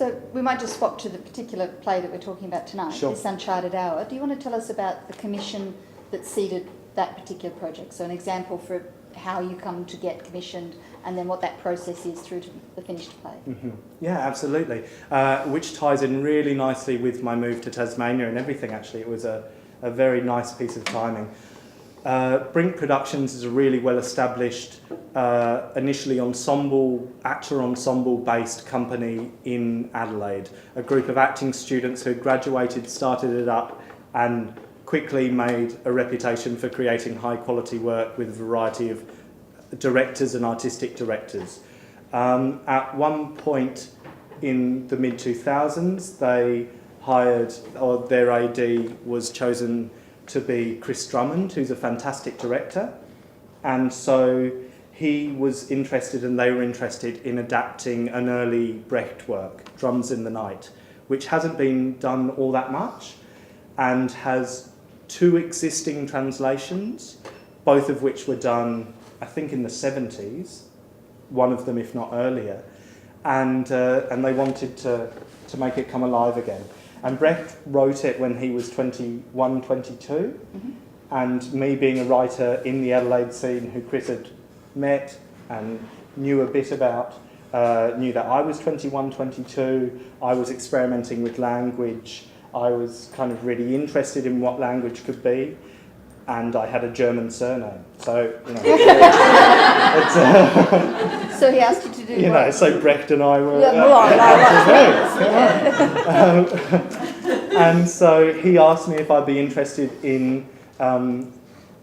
So we might just swap to the particular play that we're talking about tonight, Sure. This Uncharted Hour. Do you want to tell us about the commission that seeded that particular project? So an example for how you come to get commissioned and then what that process is through to the finished play. Mm-hmm. Yeah, absolutely. Which ties in really nicely with my move to Tasmania and everything, actually. It was a very nice piece of timing. Brink Productions is a really well-established, initially actor ensemble-based company in Adelaide. A group of acting students who graduated, started it up, and quickly made a reputation for creating high-quality work with a variety of directors and artistic directors. At one point in the mid-2000s, they hired, or their AD was chosen to be Chris Drummond, who's a fantastic director. And so he was interested, and they were interested in adapting an early Brecht work, Drums in the Night, which hasn't been done all that much and has 2 existing translations, both of which were done, I think, in the 70s, one of them if not earlier, and they wanted to make it come alive again. And Brecht wrote it when he was 21, 22, mm-hmm. and me being a writer in the Adelaide scene who Chris had met and knew a bit about, knew that I was 21, 22, I was experimenting with language, I was kind of really interested in what language could be, and I had a German surname. So, you know, it's so he asked you to do so Brecht and I were... and so he asked me if I'd be interested in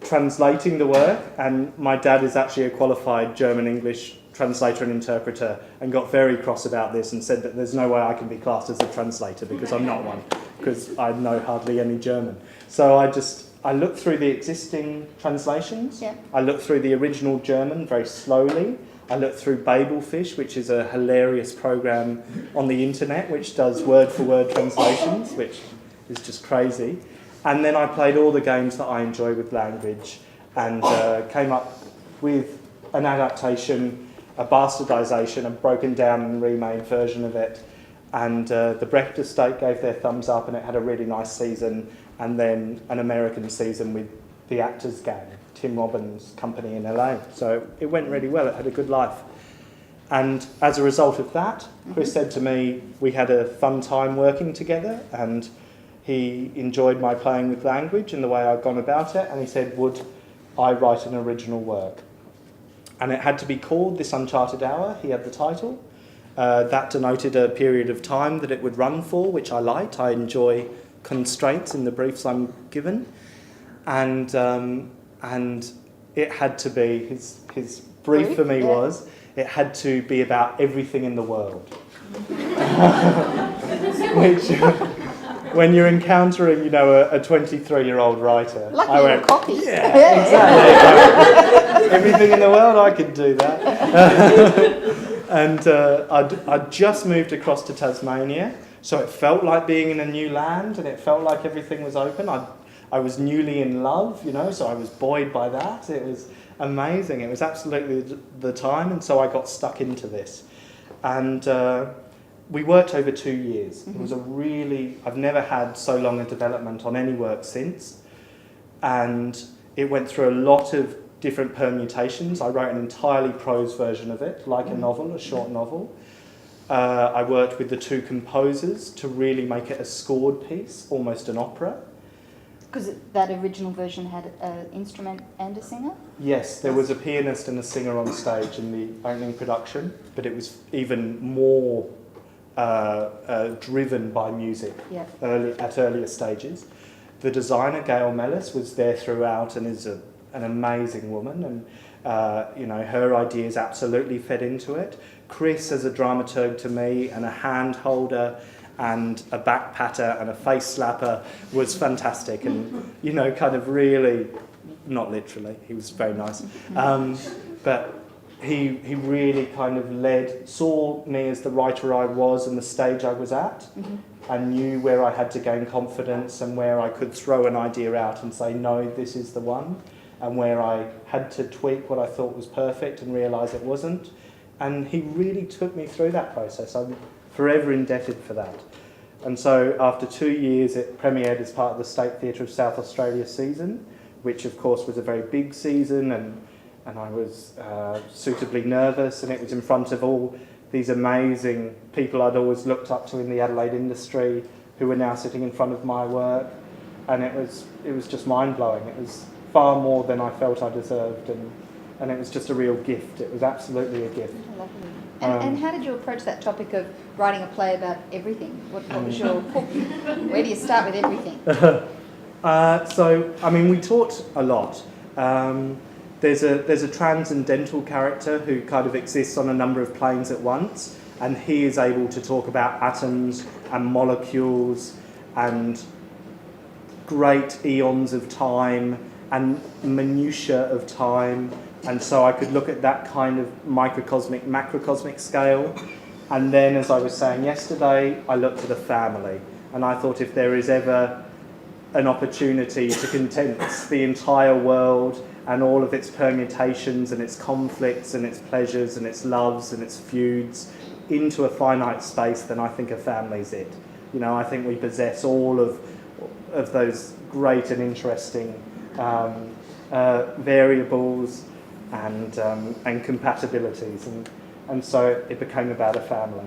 translating the work, and my dad is actually a qualified German-English translator and interpreter, and got very cross about this and said that there's no way I can be classed as a translator because I'm not one, because I know hardly any German. So I looked through the existing translations. Yeah. I looked through the original German very slowly. I looked through Babelfish, which is a hilarious program on the internet which does word-for-word translations, which is just crazy. And then I played all the games that I enjoy with language and came up with an adaptation, a bastardisation, a broken down and remade version of it. And the Brecht estate gave their thumbs up, and it had a really nice season, and then an American season with the Actors Gang, Tim Robbins' company in LA. So it went really well, it had a good life. And as a result of that, Chris said to me, we had a fun time working together, and he enjoyed my playing with language and the way I'd gone about it, and he said, would I write an original work? And it had to be called This Uncharted Hour. He had the title. That denoted a period of time that it would run for, which I liked. I enjoy constraints in the briefs I'm given. And it had to be, his brief for me was, it had to be about everything in the world. Which, when you're encountering, a 23-year-old writer, lucky I went, copy. Yeah, exactly. Everything in the world, I could do that. And I'd just moved across to Tasmania, so it felt like being in a new land, and it felt like everything was open. I was newly in love, so I was buoyed by that. It was amazing. It was absolutely the time, and so I got stuck into this. And we worked over 2 years. Mm-hmm. It was I've never had so long a development on any work since. And it went through a lot of different permutations. I wrote an entirely prose version of it, like a novel, a short novel. I worked with the 2 composers to really make it a scored piece, almost an opera. Because that original version had an instrument and a singer? Yes, there was a pianist and a singer on stage in the opening production, but it was even more driven by music at earlier stages. The designer, Gail Mellis, was there throughout and is an amazing woman, and her ideas absolutely fed into it. Chris, as a dramaturg to me, and a hand holder, and a back patter and a face slapper, was fantastic, and kind of really, not literally, he was very nice, but he really kind of saw me as the writer I was and the stage I was at, and knew where I had to gain confidence and where I could throw an idea out and say, no, this is the one, and where I had to tweak what I thought was perfect and realise it wasn't. And he really took me through that process. I'm forever indebted for that. And so after 2 years, it premiered as part of the State Theatre of South Australia season, which of course was a very big season, and I was suitably nervous, and it was in front of all these amazing people I'd always looked up to in the Adelaide industry, who were now sitting in front of my work, and it was just mind-blowing. It was far more than I felt I deserved, and it was just a real gift. It was absolutely a gift. Lovely. And how did you approach that topic of writing a play about everything? What was your... Where do you start with everything? So, I mean, we taught a lot. There's a transcendental character who kind of exists on a number of planes at once, and he is able to talk about atoms and molecules and great eons of time and minutiae of time. And so I could look at that kind of microcosmic, macrocosmic scale. And then, as I was saying yesterday, I looked at a family, and I thought if there is ever an opportunity to condense the entire world and all of its permutations and its conflicts and its pleasures and its loves and its feuds into a finite space, then I think a family's it. You know, I think we possess all of those great and interesting variables and compatibilities, and so it became about a family.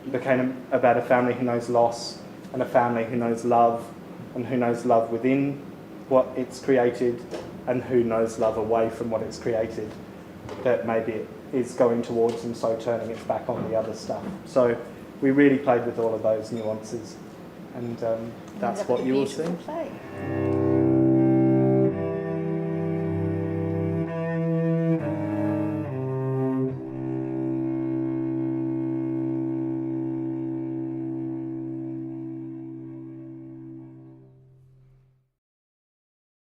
It became about a family who knows loss, and a family who knows love, and who knows love within what it's created, and who knows love away from what it's created, that maybe it is going towards and so turning its back on the other stuff. So we really played with all of those nuances, and that's what you will see. Play.